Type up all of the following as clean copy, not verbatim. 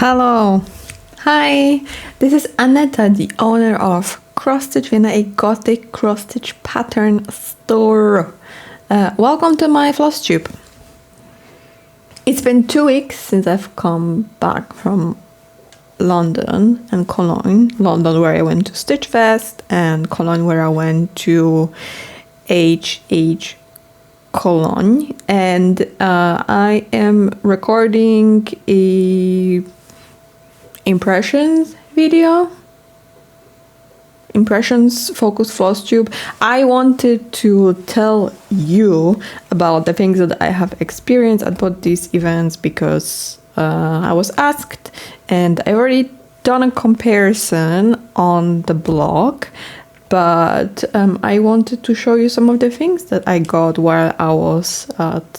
Hello. Hi. This is Aneta, the owner of Cross-Stitch Vienna, a Gothic cross-stitch pattern store. Welcome to my Flosstube. It's been 2 weeks since I've come back from London and Cologne. London, where I went to Stitch Fest, and Cologne, where I went to H+H Cologne. And I am recording a impressions video. Impressions focused Flosstube. I wanted to tell you about the things that I have experienced at both these events because I was asked, and I already done a comparison on the blog, but I wanted to show you some of the things that I got while I was at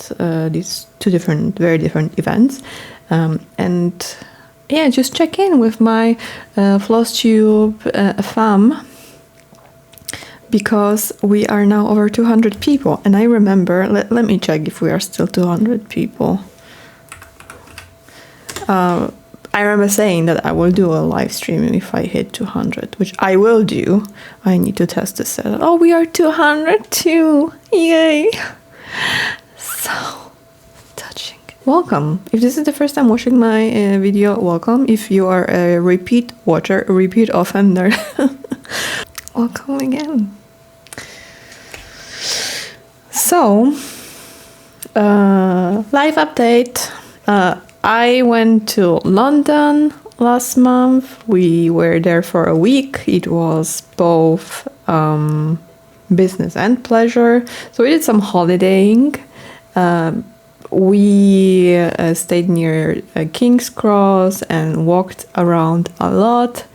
these very different events, and yeah, just check in with my Flosstube fam, because we are now over 200 people. And I remember, let me check if we are still 200 people. I remember saying that I will do a live stream if I hit 200, which I will do. I need to test this out. Oh, we are 200 too! Yay! So touching. Welcome. If this is the first time watching my video, welcome. If you are a repeat watcher, a repeat offender, welcome again. So, live update. I went to London last month. We were there for a week. It was both business and pleasure. So we did some holidaying. We stayed near King's Cross and walked around a lot,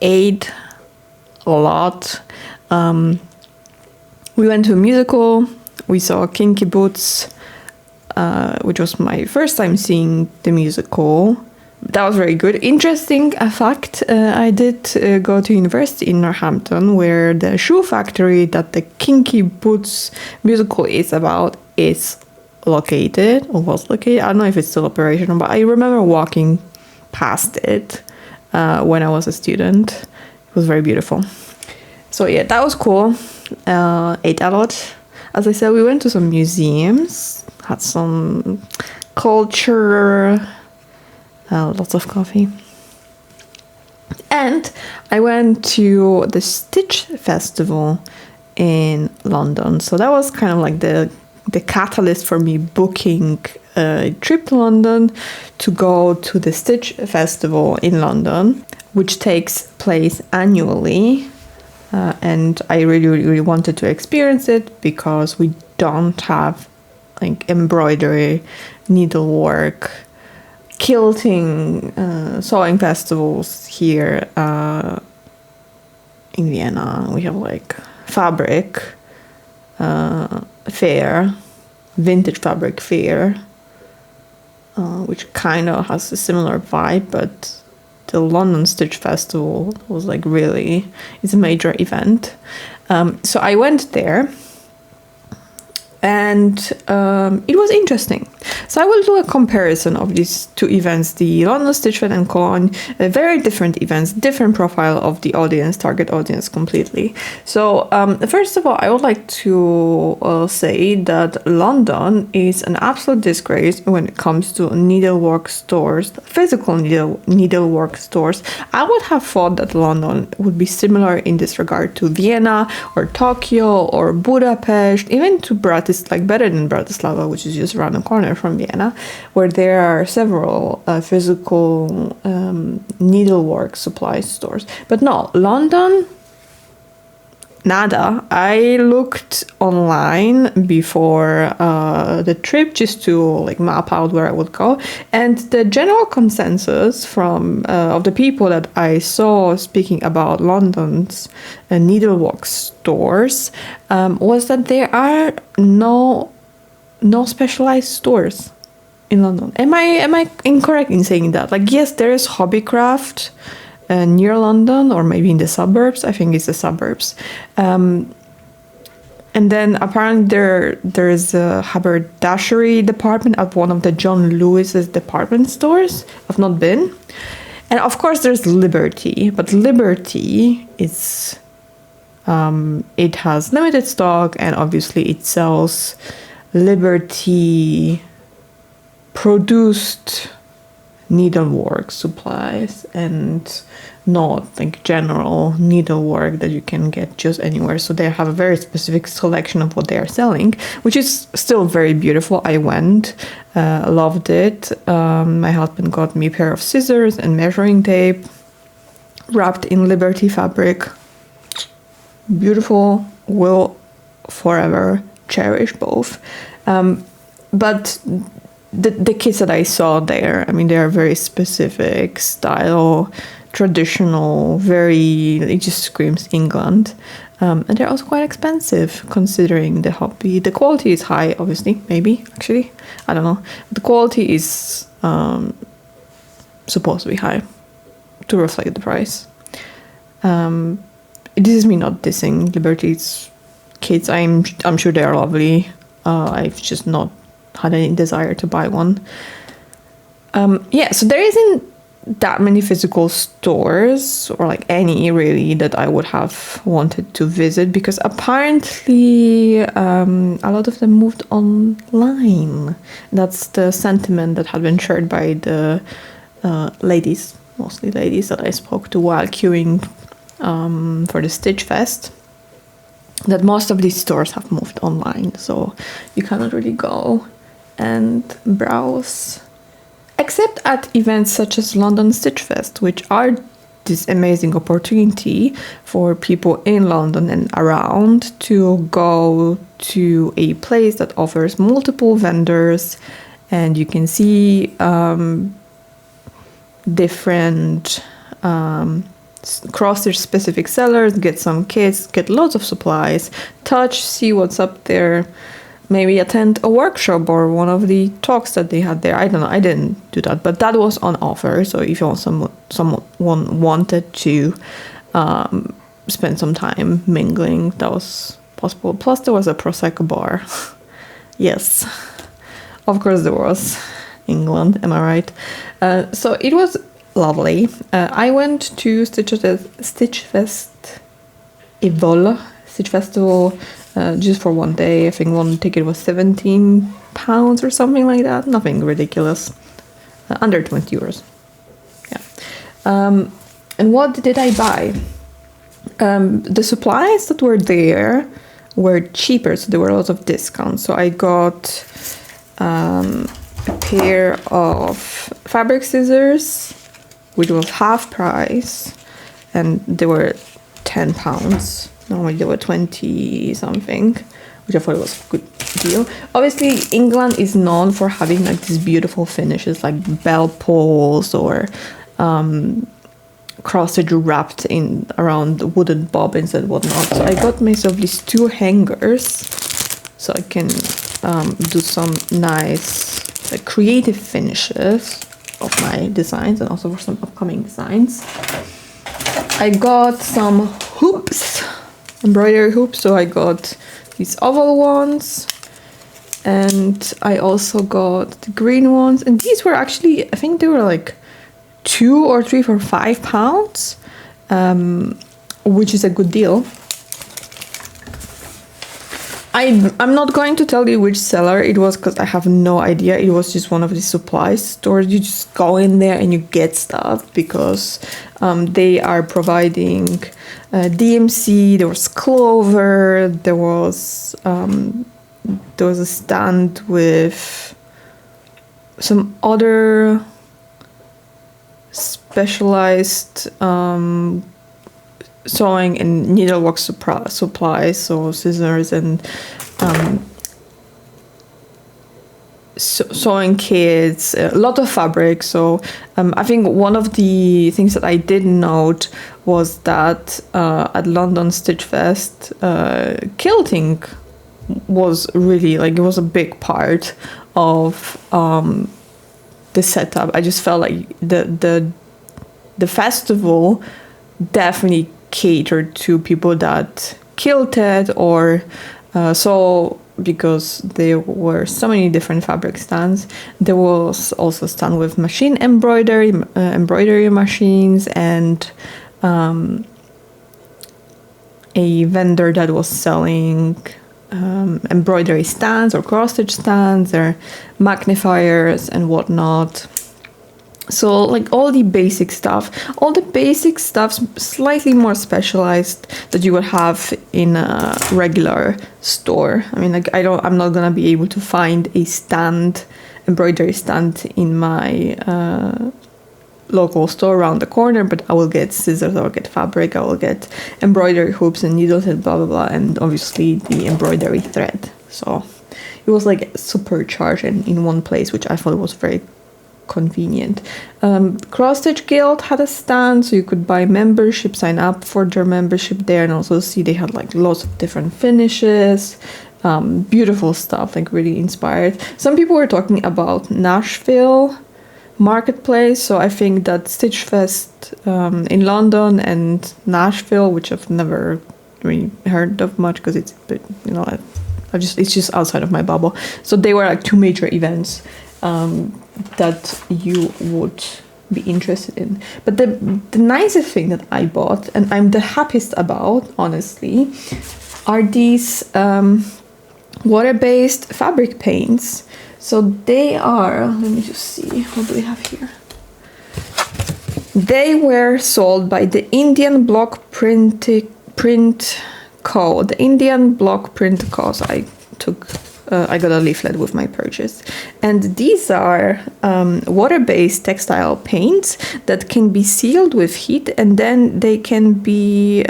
ate a lot. We went to a musical. We saw Kinky Boots, which was my first time seeing the musical. That was very good. Interesting fact, I did go to university in Northampton, where the shoe factory that the Kinky Boots musical is about is located, or was located. I don't know if it's still operational, but I remember walking past it when I was a student. It was very beautiful. So yeah, that was cool. Ate a lot. As I said, we went to some museums, had some culture, lots of coffee. And I went to the Stitch Festival in London. So that was kind of like the catalyst for me booking a trip to London to go to the Stitch Festival in London, which takes place annually. And I really wanted to experience it because we don't have like embroidery, needlework, quilting, sewing festivals here in Vienna. We have like fabric fair, vintage fabric fair, which kind of has a similar vibe, but the London Stitch Festival was like really, it's a major event. So I went there, and it was interesting. So I will do a comparison of these two events, the London Stitch Fest and Cologne, very different events, different profile of the audience, target audience completely. So first of all, I would like to say that London is an absolute disgrace when it comes to needlework stores, physical needlework stores. I would have thought that London would be similar in this regard to Vienna or Tokyo or Budapest, even to like better than Bratislava, which is just around the corner from Vienna, where there are several physical needlework supply stores. But no, London, nada. I looked online before the trip just to like map out where I would go, and the general consensus from of the people that I saw speaking about London's needlework stores was that there are no specialized stores in London. Am I incorrect in saying that? Like, yes, there is Hobbycraft near London, or maybe in the suburbs. I think it's the suburbs. And then apparently there's a haberdashery department at one of the John Lewis's department stores. I've not been. And of course there's Liberty, but Liberty is it has limited stock, and obviously it sells Liberty produced needlework supplies and not like general needlework that you can get just anywhere. So they have a very specific selection of what they are selling, which is still very beautiful. I went, loved it. My husband got me a pair of scissors and measuring tape wrapped in Liberty fabric. Beautiful, will forever cherish both. But the kits that I saw there, I mean, they are very specific style, traditional, very, it just screams England. And they're also quite expensive considering the hobby. The quality is high, obviously, maybe, actually, I don't know. The quality is supposed to be high to reflect the price. This is me not dissing Liberty's kits. I'm sure they are lovely. I've just not had any desire to buy one. So there isn't that many physical stores, or like any really, that I would have wanted to visit, because apparently a lot of them moved online. That's the sentiment that had been shared by the ladies, mostly ladies, that I spoke to while queuing for the Stitch Fest, that most of these stores have moved online, so you cannot really go and browse, except at events such as London Stitch Fest, which are this amazing opportunity for people in London and around to go to a place that offers multiple vendors, and you can see different cross their specific sellers, get some kits, get lots of supplies, touch, see what's up there, maybe attend a workshop or one of the talks that they had there. I don't know, I didn't do that, but that was on offer. So if you want someone wanted to spend some time mingling, that was possible. Plus there was a Prosecco bar. Yes, of course there was. England, am I right? So it was lovely. I went to Stitch Festival just for one day. I think one ticket was £17 or something like that. Nothing ridiculous. Under 20 euros. Yeah. And what did I buy? The supplies that were there were cheaper, so there were lots of discounts. So I got a pair of fabric scissors, which was half price, and they were £10. Normally they were 20 something, which I thought was a good deal. Obviously, England is known for having like these beautiful finishes, like bell pulls or cross-stitch wrapped in around wooden bobbins and whatnot. So I got myself these two hangers, so I can do some nice creative finishes of my designs, and also for some upcoming designs. I got some hoops, embroidery hoops, so I got these oval ones, and I also got the green ones, and these were actually, I think they were like 2 or 3 for £5, which is a good deal. I'm not going to tell you which seller it was, because I have no idea. It was just one of the supply stores. You just go in there and you get stuff, because they are providing DMC. There was Clover. There was a stand with some other specialized sewing and needlework supplies, so scissors and sewing kits, a lot of fabric. So I think one of the things that I did note was that at London Stitch Fest, quilting was really, like, it was a big part of the setup. I just felt like the festival definitely catered to people that quilted or So because there were so many different fabric stands, there was also a stand with machine embroidery machines, and a vendor that was selling embroidery stands or cross-stitch stands or magnifiers and whatnot. So like all the basic stuff slightly more specialized that you would have in a regular store. I mean, like I'm not gonna be able to find a embroidery stand in my local store around the corner, but I will get scissors, I will get fabric, I will get embroidery hoops and needles and blah blah blah, and obviously the embroidery thread. So it was like supercharged in one place, which I thought was very convenient. Cross Stitch Guild had a stand, so you could buy membership, sign up for their membership there, and also see they had like lots of different finishes, beautiful stuff, like really inspired. Some people were talking about Nashville marketplace, so I think that Stitch Fest in London and Nashville, which I've never really heard of much because it's, you know, it's just outside of my bubble. So they were like two major events that you would be interested in. But the nicest thing that I bought, and I'm the happiest about, honestly, are these water-based fabric paints. So they are, let me just see, what do we have here? They were sold by the Indian Block Print Co. The Indian Block Print Co. So I got a leaflet with my purchase. And these are water-based textile paints that can be sealed with heat, and then they can be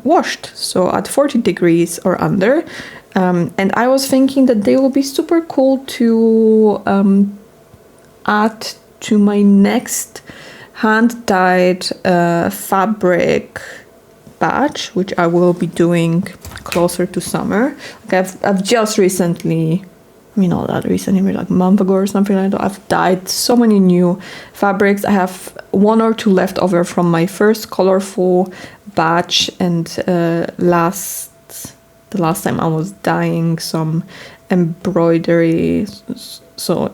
washed. So at 40 degrees or under. And I was thinking that they will be super cool to add to my next hand-dyed fabric batch, which I will be doing closer to summer. Like I've just recently, maybe like a month ago or something like that, I've dyed so many new fabrics. I have one or two left over from my first colorful batch, and the last time I was dyeing some embroidery, so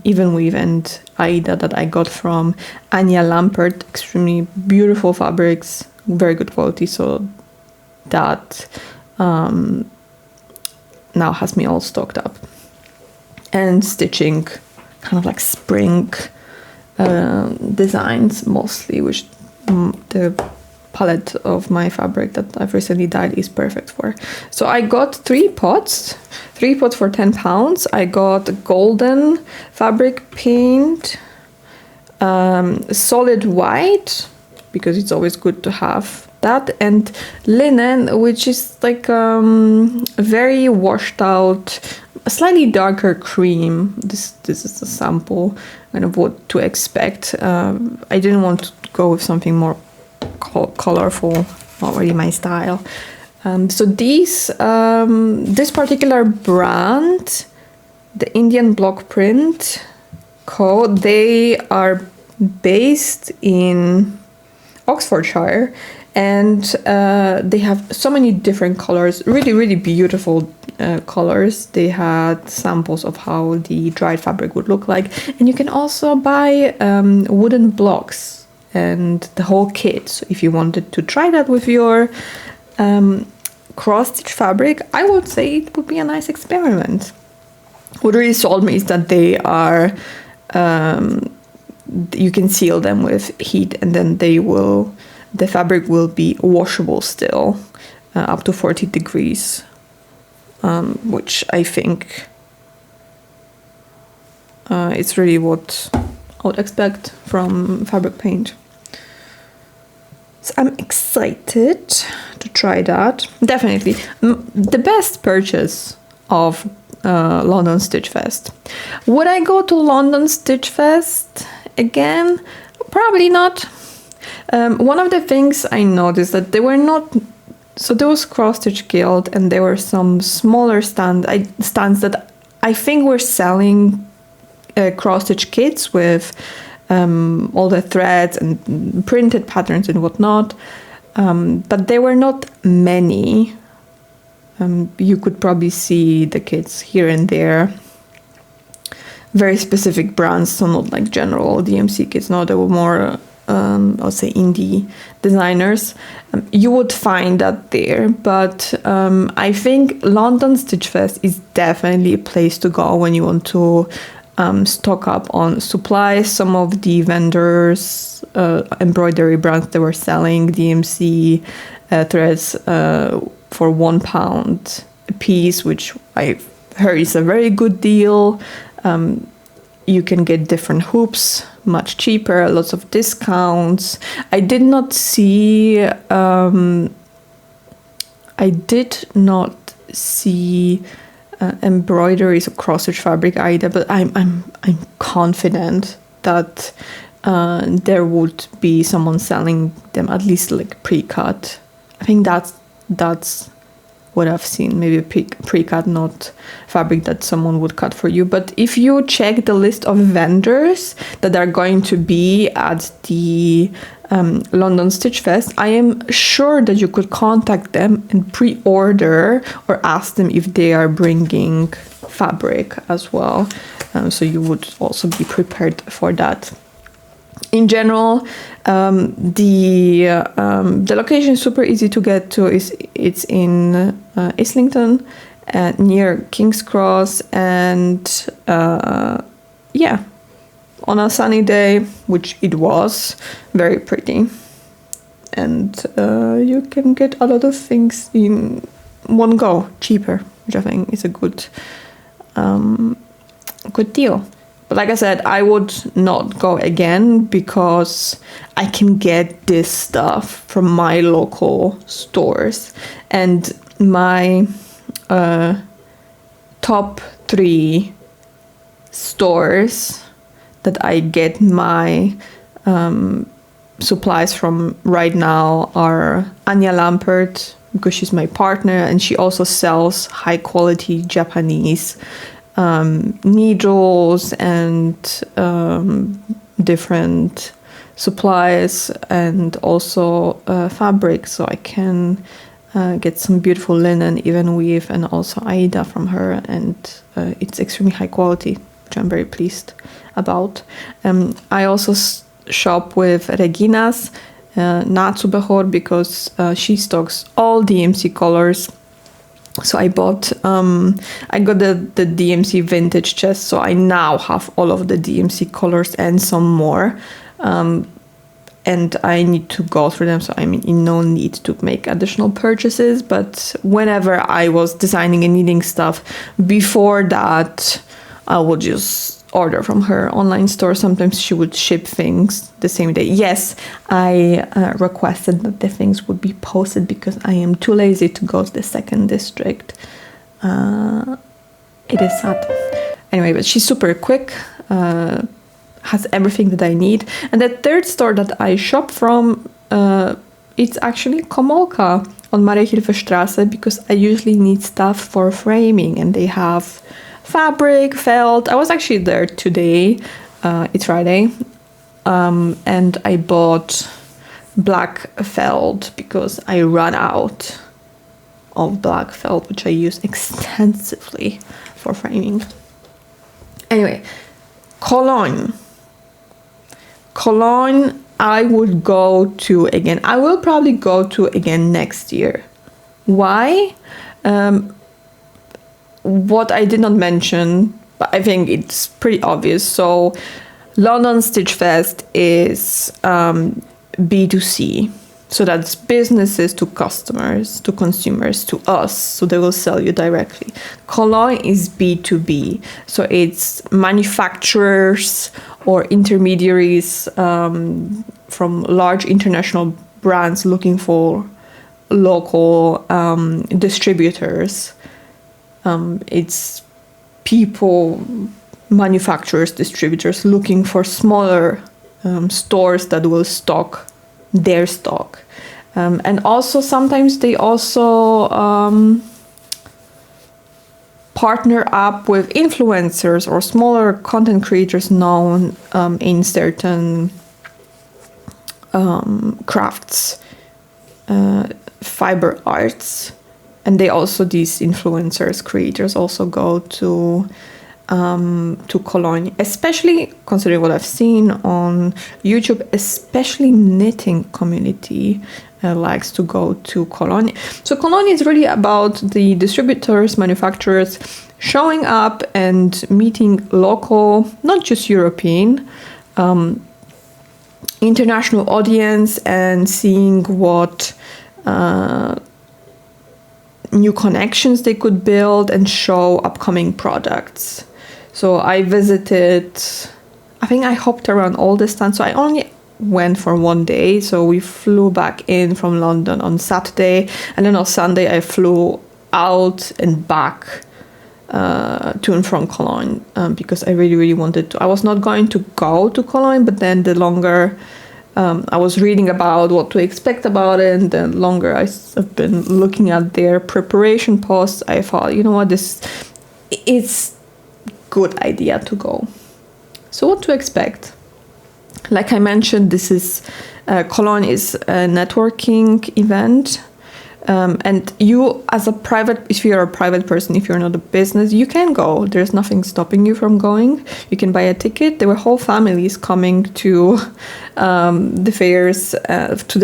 even weave and Aida that I got from Anya Lampert, extremely beautiful fabrics, very good quality. So that now has me all stocked up, and stitching kind of like spring designs mostly, which the palette of my fabric that I've recently dyed is perfect for. So I got three pots for £10. I got golden fabric paint, solid white, because it's always good to have that, and linen, which is like very washed out, a slightly darker cream. This is a sample, kind of what to expect. I didn't want to go with something more colorful, not really my style. So this particular brand, the Indian Block Print Co., they are based in Oxfordshire, and they have so many different colors, really beautiful colors. They had samples of how the dried fabric would look like, and you can also buy wooden blocks and the whole kit. So if you wanted to try that with your cross-stitch fabric, I would say it would be a nice experiment. What really sold me is that they are, you can seal them with heat, and then the fabric will be washable still, up to 40 degrees, which I think it's really what I would expect from fabric paint. So I'm excited to try that. Definitely the best purchase of London Stitch Fest. Would I go to London Stitch Fest again? Probably not. One of the things I noticed that there was Cross Stitch Guild, and there were some smaller stands that I think were selling cross stitch kits with all the threads and printed patterns and whatnot, but there were not many You could probably see the kits here and there. Very specific brands, so not like general DMC kits. No, they were more, I'll say, indie designers. You would find that there, but I think London Stitch Fest is definitely a place to go when you want to stock up on supplies. Some of the vendors, embroidery brands, they were selling DMC threads for £1 a piece, which I heard is a very good deal. You can get different hoops much cheaper, lots of discounts. I did not see embroideries or cross-stitch fabric either, but I'm confident that there would be someone selling them, at least like pre-cut. I think that's what I've seen, maybe a pre-cut, not fabric that someone would cut for you. But if you check the list of vendors that are going to be at the London Stitch Fest, I am sure that you could contact them and pre-order or ask them if they are bringing fabric as well. So you would also be prepared for that. In general, the location is super easy to get to. It's in Islington, near King's Cross, and yeah, on a sunny day, which it was, very pretty, and you can get a lot of things in one go, cheaper, which I think is a good deal. But like I said, I would not go again because I can get this stuff from my local stores. And my top 3 stores that I get my supplies from right now are Anya Lampert, because she's my partner, and she also sells high quality Japanese needles and different supplies, and also fabric, so I can get some beautiful linen, even weave, and also Aida from her, and it's extremely high quality, which I'm very pleased about. I also shop with Regina's Natsubehor because she stocks all DMC colors. So I got the DMC vintage chest, so I now have all of the DMC colors and some more. And I need to go through them, so I'm in no need to make additional purchases. But whenever I was designing and knitting stuff, before that, I would just order from her online store. Sometimes she would ship things the same day. Yes, I requested that the things would be posted because I am too lazy to go to the second district. It is sad. Anyway, but she's super quick, has everything that I need. And the third store that I shop from, it's actually Komolka on Mariehilfestrasse, because I usually need stuff for framing, and they have fabric, felt. I was actually there today, it's Friday, and I bought black felt because I ran out of black felt, which I use extensively for framing. Anyway, Cologne, I would go to again. I will probably go to again next year. Why? What I did not mention, but I think it's pretty obvious. So London Stitch Fest is B2C. So that's businesses to customers, to consumers, to us. So they will sell you directly. Cologne is B2B. So it's manufacturers or intermediaries from large international brands looking for local distributors. It's people, manufacturers, distributors looking for smaller stores that will stock their stock. And also sometimes they also partner up with influencers or smaller content creators known in certain crafts, fiber arts, and they also, these influencers, creators also go to Cologne, especially considering what I've seen on YouTube, especially knitting community likes to go to Cologne. So Cologne is really about the distributors, manufacturers showing up and meeting local, not just European, international audience, and seeing what new connections they could build and show upcoming products. So I visited, I think I hopped around all the stands. So I only went for one day. So we flew back in from London on Saturday, and then on Sunday I flew out and back to and from Cologne because I really, really wanted to. I was not going to go to Cologne, but then the longer I was reading about what to expect about it, and the longer I've been looking at their preparation posts, I thought, you know what, it's good idea to go. So what to expect? Like I mentioned, this is Cologne is a networking event. And you, as a private, if you're a private person, if you're not a business, you can go. There's nothing stopping you from going. You can buy a ticket. There were whole families coming to the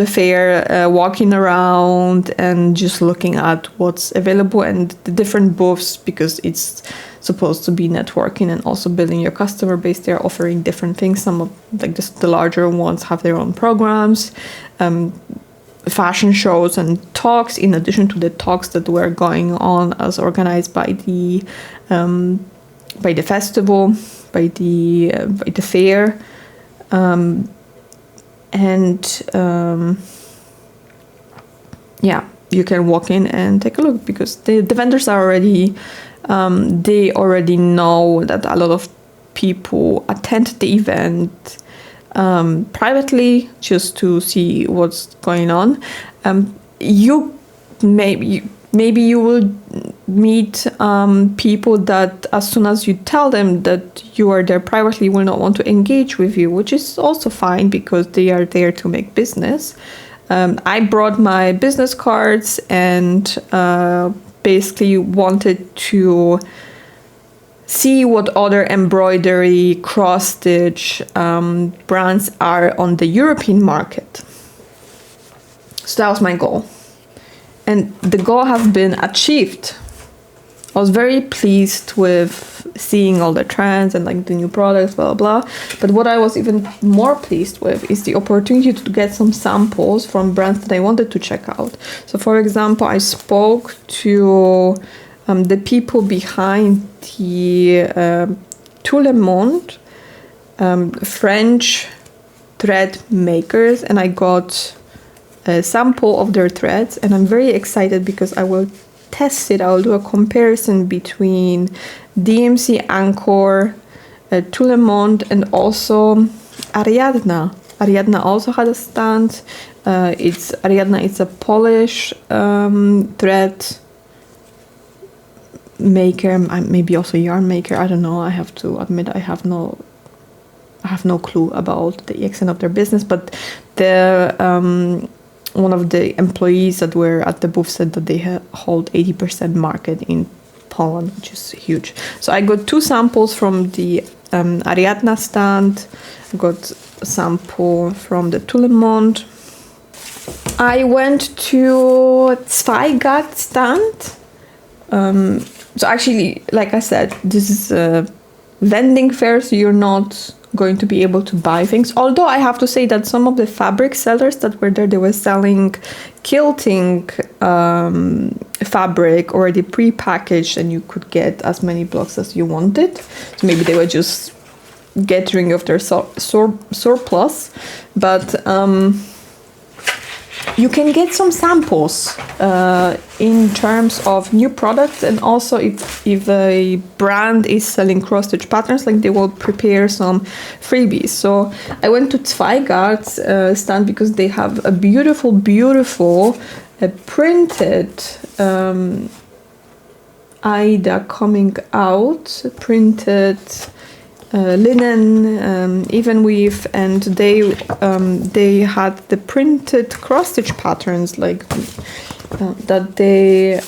fair, walking around and just looking at what's available and the different booths, because it's supposed to be networking and also building your customer base. They're offering different things. Some of the larger ones have their own programs. Fashion shows and talks, in addition to the talks that were going on as organized by the festival, by the fair, you can walk in and take a look, because the vendors are already they already know that a lot of people attend the event privately, just to see what's going on. Maybe you will meet people that, as soon as you tell them that you are there privately, will not want to engage with you, which is also fine, because they are there to make business. I brought my business cards and basically wanted to see what other embroidery, cross-stitch brands are on the European market. So that was my goal. And the goal has been achieved. I was very pleased with seeing all the trends and the new products, blah, blah, blah. But what I was even more pleased with is the opportunity to get some samples from brands that I wanted to check out. So for example, I spoke to the people behind the Tout le Monde French thread makers, and I got a sample of their threads, and I'm very excited because I will test it. I'll do a comparison between DMC, Anchor, Tout le Monde, and also Ariadna. Ariadna also had a stand. Ariadna. It's a Polish thread maker, maybe also yarn maker. I don't know. I have to admit I have no clue about the extent of their business. But the one of the employees that were at the booth said that they hold 80% market in Poland, which is huge. So I got 2 samples from the Ariadna stand. I got a sample from the Tout le Monde. I went to Zweigart stand. So actually, like I said, this is a vending fair, so you're not going to be able to buy things. Although I have to say that some of the fabric sellers that were there, they were selling quilting fabric already pre-packaged, and you could get as many blocks as you wanted. So maybe they were just getting rid of their surplus. But you can get some samples in terms of new products, and also if a brand is selling cross-stitch patterns, they will prepare some freebies. So I went to Zweigart's stand because they have a beautiful printed Aida coming out, printed linen, even weave, and they had the printed cross-stitch patterns, that they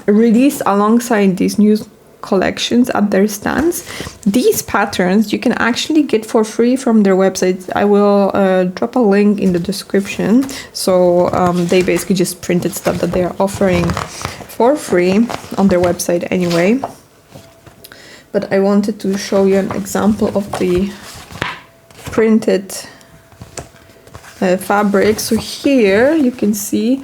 release alongside these new collections at their stands. These patterns you can actually get for free from their website. I will drop a link in the description. So they basically just printed stuff that they are offering for free on their website anyway. But I wanted to show you an example of the printed fabric. So here you can see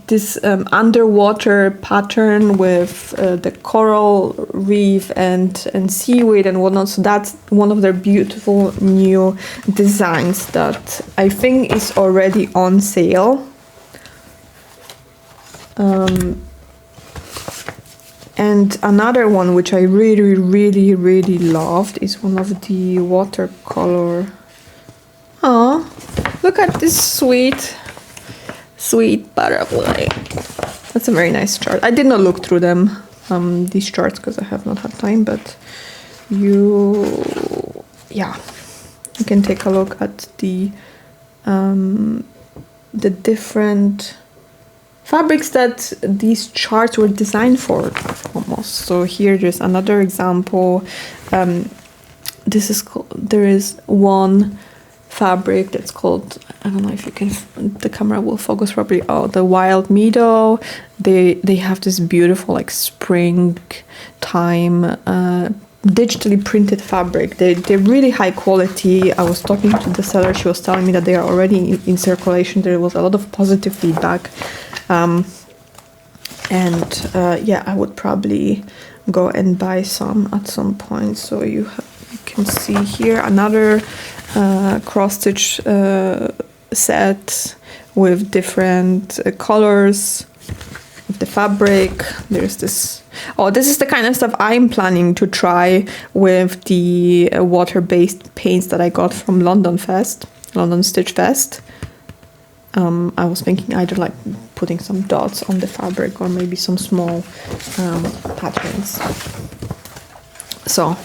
this underwater pattern with the coral reef and seaweed and whatnot. So that's one of their beautiful new designs that I think is already on sale. And another one which I really loved is one of the watercolor. Oh, look at this sweet butterfly. That's a very nice chart. I did not look through them, these charts, because I have not had time, but you can take a look at the different fabrics that these charts were designed for, almost. So here there's another example. This is there is one fabric that's called, I don't know if you can, the camera will focus properly. Oh, the Wild Meadow. They have this beautiful like springtime digitally printed fabric. They're really high quality. I was talking to the seller. She was telling me that they are already in circulation. There was a lot of positive feedback. Yeah, I would probably go and buy some at some point. So you can see here another cross-stitch set with different colors of the fabric. There's this. Oh, this is the kind of stuff I'm planning to try with the water-based paints that I got from London Stitch Fest. I was thinking either like putting some dots on the fabric or maybe some small patterns. So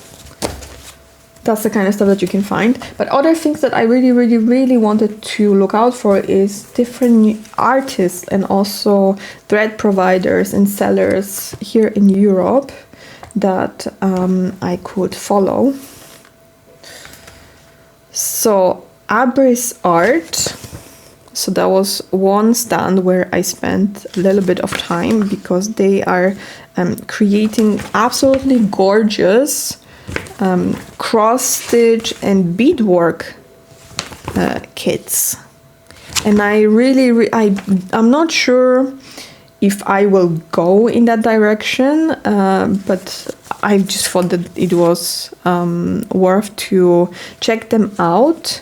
that's the kind of stuff that you can find. But other things that I really wanted to look out for is different artists and also thread providers and sellers here in Europe that I could follow. So Abris Art. So that was one stand where I spent a little bit of time because they are creating absolutely gorgeous cross-stitch and beadwork kits. And I'm not sure if I will go in that direction, but I just thought that it was worth to check them out.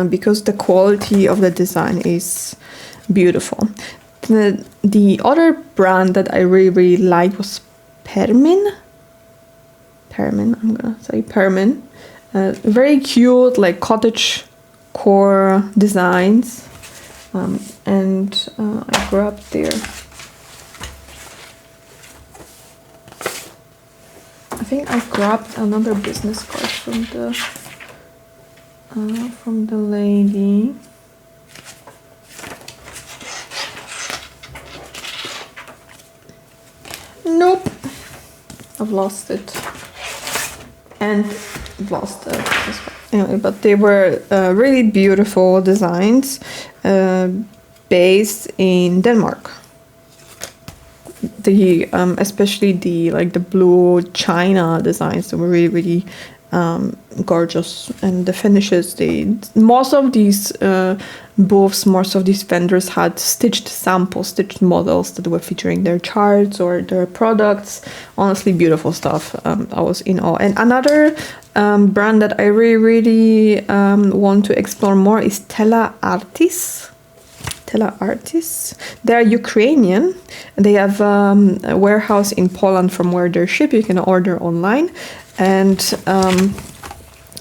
Because the quality of the design is beautiful. The other brand that I really liked was Permin. I'm gonna say Permin. Very cute, like cottage core designs. And I grabbed their. I think I grabbed another business card from the lady. Nope, I've lost it and lost it as well. Anyway, but they were really beautiful designs based in Denmark. The especially the blue china designs, they were really gorgeous, and the finishes, most of these vendors had stitched models that were featuring their charts or their products. Honestly, beautiful stuff. I was in awe. And another brand that I really want to explore more is Tela Artis. They're Ukrainian. They have a warehouse in Poland from where they're shipped. You can order online. And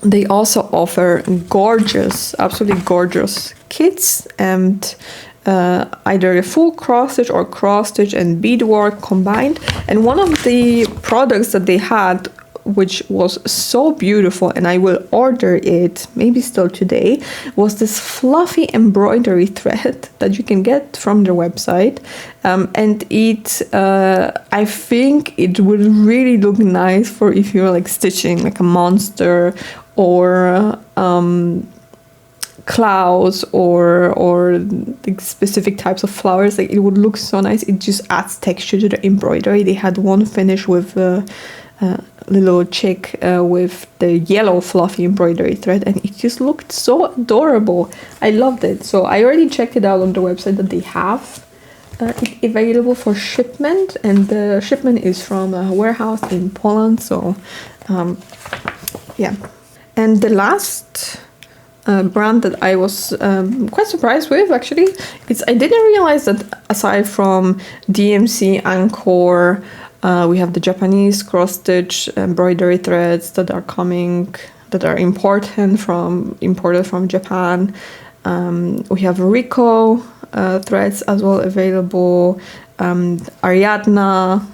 they also offer absolutely gorgeous kits, and either a full cross-stitch or cross-stitch and beadwork combined. And one of the products that they had which was so beautiful, and I will order it maybe still today, was this fluffy embroidery thread that you can get from their website. And it, I think it would really look nice for if you're like stitching like a monster or clouds or like specific types of flowers. Like, it would look so nice. It just adds texture to the embroidery. They had one finish with little chick with the yellow fluffy embroidery thread, and it just looked so adorable. I loved it. So I already checked it out on the website that they have it available for shipment, and the shipment is from a warehouse in Poland. So yeah. And the last brand that I was quite surprised with, actually, is I didn't realize that aside from DMC, Anchor, we have the Japanese cross-stitch embroidery threads that are coming, that are imported from Japan. We have Rico threads as well available. Ariadna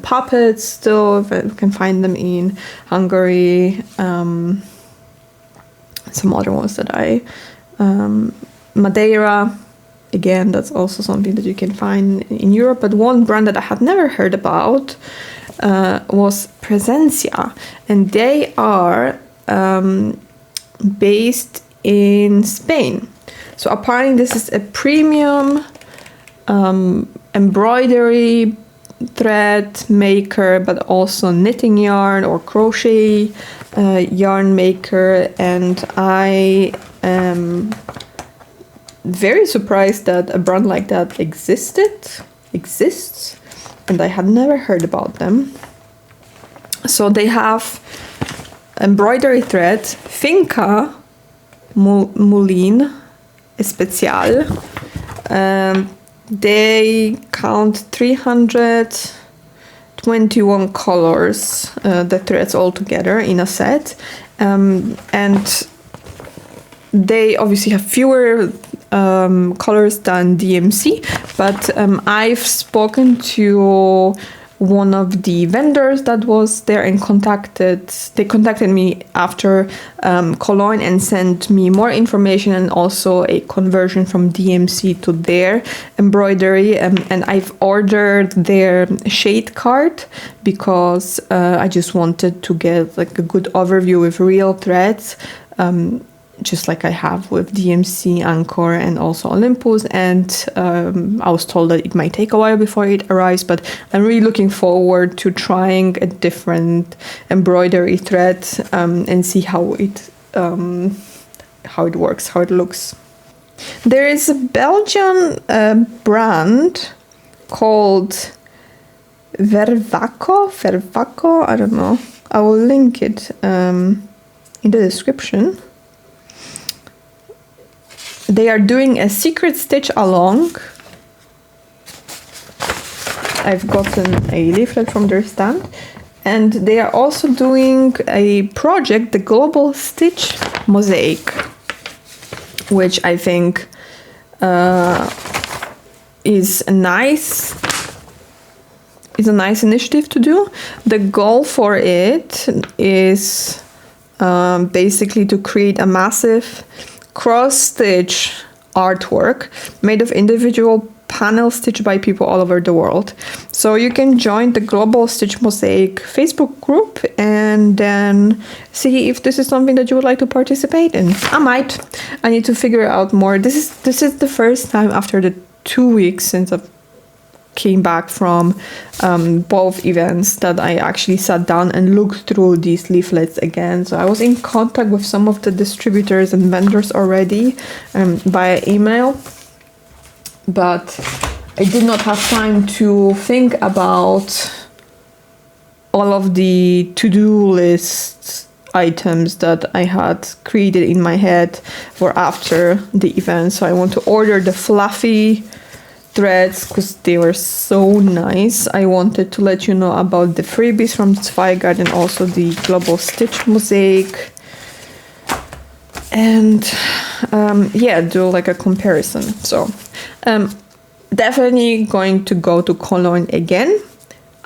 puppets still, if you can find them in Hungary. Some other ones that Madeira, again, that's also something that you can find in Europe. But one brand that I had never heard about was Presencia, and they are based in Spain. So apparently this is a premium embroidery thread maker, but also knitting yarn or crochet yarn maker, and I am very surprised that a brand like that exists, and I had never heard about them. So they have embroidery thread Finca Moulin Especial. They count 321 colors, the threads all together in a set, and they obviously have fewer colors than DMC, but I've spoken to one of the vendors that was there and they contacted me after Cologne and sent me more information and also a conversion from DMC to their embroidery, and I've ordered their shade card because I just wanted to get like a good overview with real threads, just like I have with DMC, Anchor, and also Olympus. And I was told that it might take a while before it arrives, but I'm really looking forward to trying a different embroidery thread and see how it works, how it looks. There is a Belgian brand called Vervaco, I don't know. I will link it in the description. They are doing a secret stitch along. I've gotten a leaflet from their stand, and they are also doing a project, the Global Stitch Mosaic, which I think is a nice initiative to do. The goal for it is basically to create a massive cross-stitch artwork made of individual panels stitched by people all over the world. So you can join the Global Stitch Mosaic Facebook group and then see if this is something that you would like to participate in. I need to figure out more. This is the first time after the 2 weeks since I've came back from both events that I actually sat down and looked through these leaflets again. So I was in contact with some of the distributors and vendors already via email, but I did not have time to think about all of the to-do list items that I had created in my head for after the event. So I want to order the fluffy threads because they were so nice. I wanted to let you know about the freebies from Zweigart and also the Global Stitch Mosaic, and do like a comparison. So definitely going to go to Cologne again.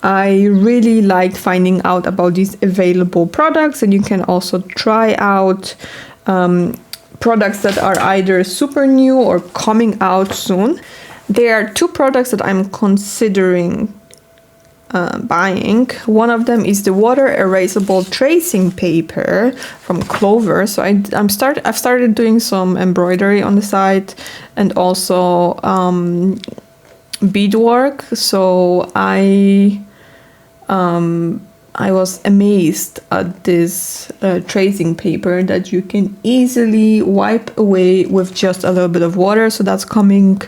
I really liked finding out about these available products, and you can also try out products that are either super new or coming out soon. There are 2 products that I'm considering buying. One of them is the water erasable tracing paper from Clover. So I've started doing some embroidery on the side and also beadwork. So I was amazed at this tracing paper that you can easily wipe away with just a little bit of water. So that's coming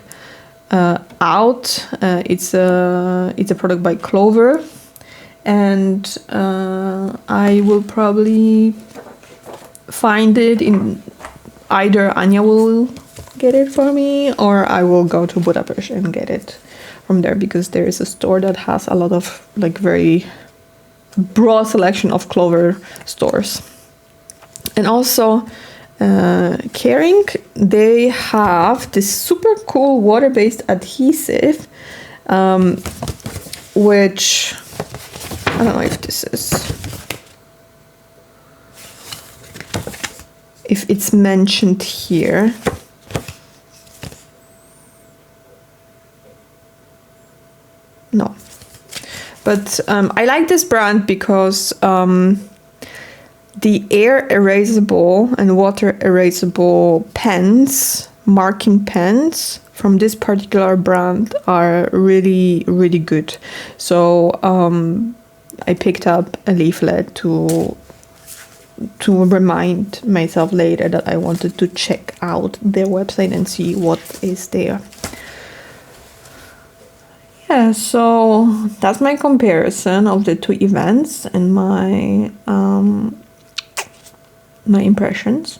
out. It's a product by Clover, and I will probably find it in either Anya will get it for me or I will go to Budapest and get it from there, because there is a store that has a lot of like very broad selection of Clover stores. And also Caring, they have this super cool water-based adhesive, which I don't know if this is, if it's mentioned here. No, but I like this brand because the air erasable and water erasable pens, marking pens from this particular brand are really, really good. So I picked up a leaflet to remind myself later that I wanted to check out their website and see what is there. Yeah, so that's my comparison of the 2 events and my my impressions.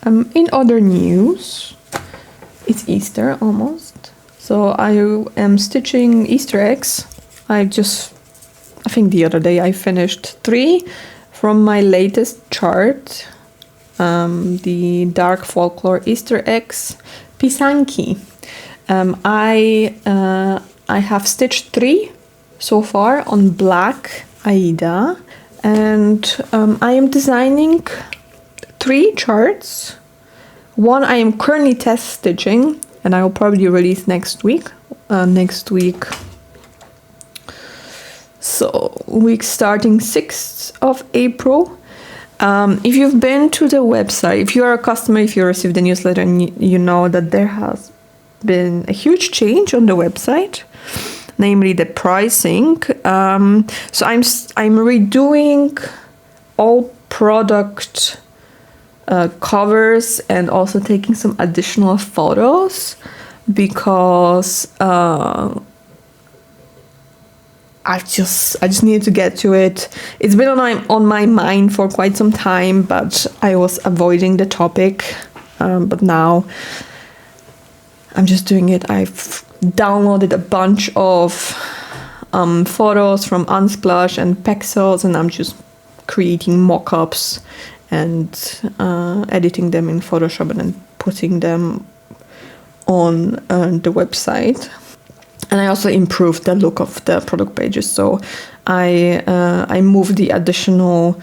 In other news, it's Easter almost, so I am stitching Easter eggs. I think the other day I finished 3 from my latest chart, the Dark Folklore Easter eggs pisanki. I have stitched 3 so far on black Aida, and I am designing 3 charts. One I am currently test stitching, and I will probably release next week. So week starting 6th of April. If you've been to the website, if you are a customer, if you received the newsletter, you know that there has been a huge change on the website, namely the pricing. So I'm redoing all product covers and also taking some additional photos because I just needed to get to it. It's been on my mind for quite some time, but I was avoiding the topic. But now I'm just doing it. I've downloaded a bunch of photos from Unsplash and Pexels, and I'm just creating mock-ups and editing them in Photoshop and then putting them on the website. And I also improved the look of the product pages. So I moved the additional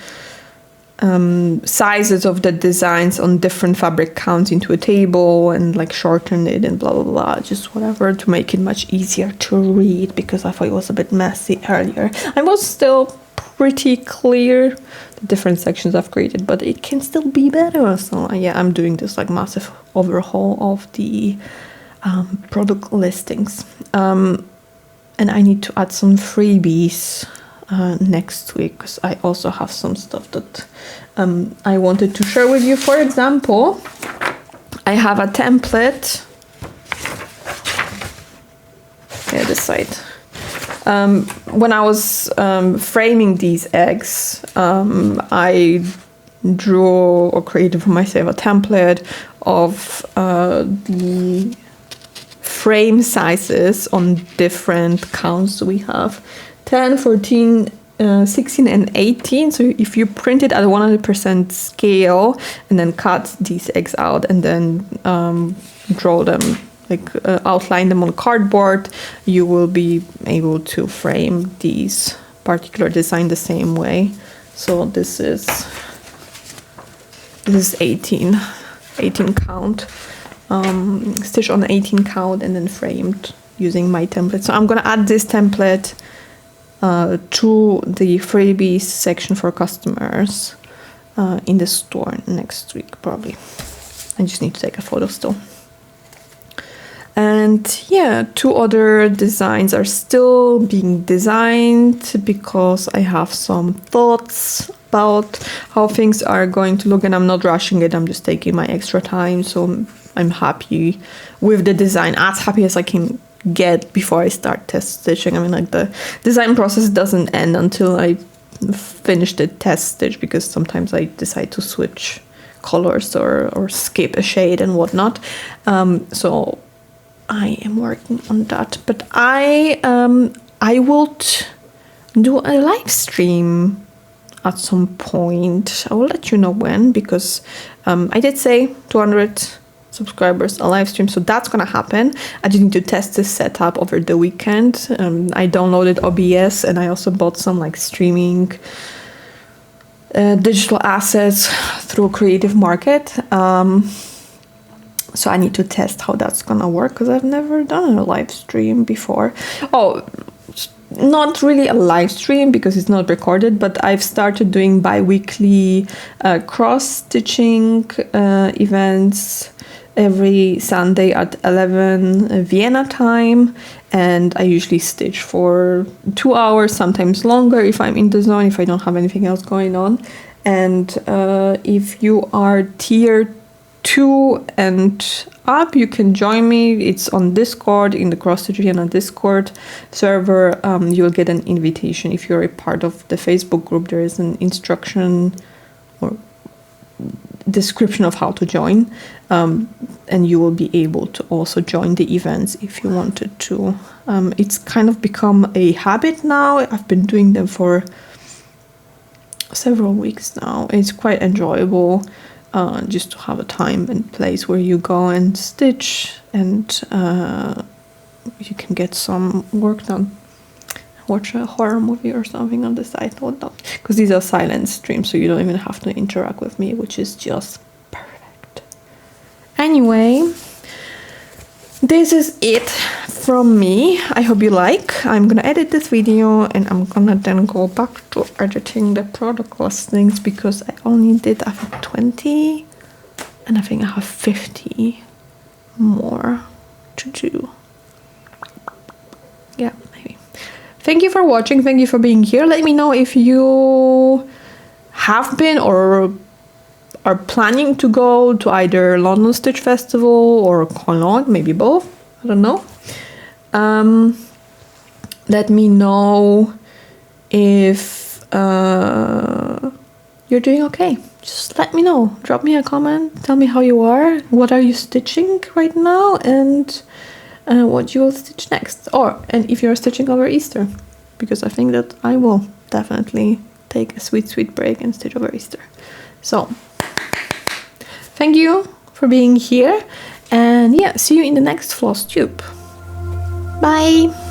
sizes of the designs on different fabric counts into a table and like shortened it and blah blah blah, just whatever, to make it much easier to read, because I thought it was a bit messy earlier. I was still pretty clear the different sections I've created, but it can still be better. So yeah, I'm doing this like massive overhaul of the product listings, and I need to add some freebies next week, because I also have some stuff that I wanted to share with you. For example, I have a template. Yeah, this side. When I was framing these eggs, I drew or created for myself a template of the frame sizes on different counts. So we have 10, 14, 16 and 18. So if you print it at 100% scale and then cut these eggs out and then draw them like outline them on cardboard, you will be able to frame these particular design the same way. So this is 18 count, stitch on 18 count and then framed using my template. So I'm gonna add this template to the freebies section for customers in the store next week probably. I just need to take a photo still. And yeah, 2 other designs are still being designed because I have some thoughts about how things are going to look, and I'm not rushing it. I'm just taking my extra time. So I'm happy with the design, as happy as I can get before I start test stitching. I mean, like, the design process doesn't end until I finish the test stitch, because sometimes I decide to switch colors or skip a shade and whatnot. So I am working on that, but I will do a live stream at some point. I will let you know when, because I did say 200 subscribers a live stream, so that's gonna happen. I just need to test this setup over the weekend. I downloaded OBS and I also bought some like streaming digital assets through Creative Market. So I need to test how that's gonna work, because I've never done a live stream before. Oh, not really a live stream because it's not recorded, but I've started doing bi-weekly cross-stitching events every Sunday at 11 Vienna time, and I usually stitch for 2 hours, sometimes longer if I'm in the zone, if I don't have anything else going on. And if you are tier 2 and up, you can join me. It's on Discord, in the Cross Stitch Vienna Discord server. You'll get an invitation if you're a part of the Facebook group. There is an instruction or description of how to join, and you will be able to also join the events if you wanted to. It's kind of become a habit now. I've been doing them for several weeks now. It's quite enjoyable. Just to have a time and place where you go and stitch, and you can get some work done. Watch a horror movie or something on the side, because these are silent streams, so you don't even have to interact with me, which is just perfect. Anyway, this is it from me. I hope you like. I'm gonna edit this video and I'm gonna then go back to editing the product listings, because I only did, I think, 20 and I think I have 50 more to do. Yeah, maybe. Thank you for watching. Thank you for being here. Let me know if you have been or are planning to go to either London Stitch Festival or Cologne, maybe both. I don't know. Let me know if you're doing okay. Just let me know. Drop me a comment. Tell me how you are. What are you stitching right now? And what you will stitch next. And if you're stitching over Easter. Because I think that I will definitely take a sweet break and stitch over Easter. So, thank you for being here. And yeah, see you in the next Flosstube. Bye!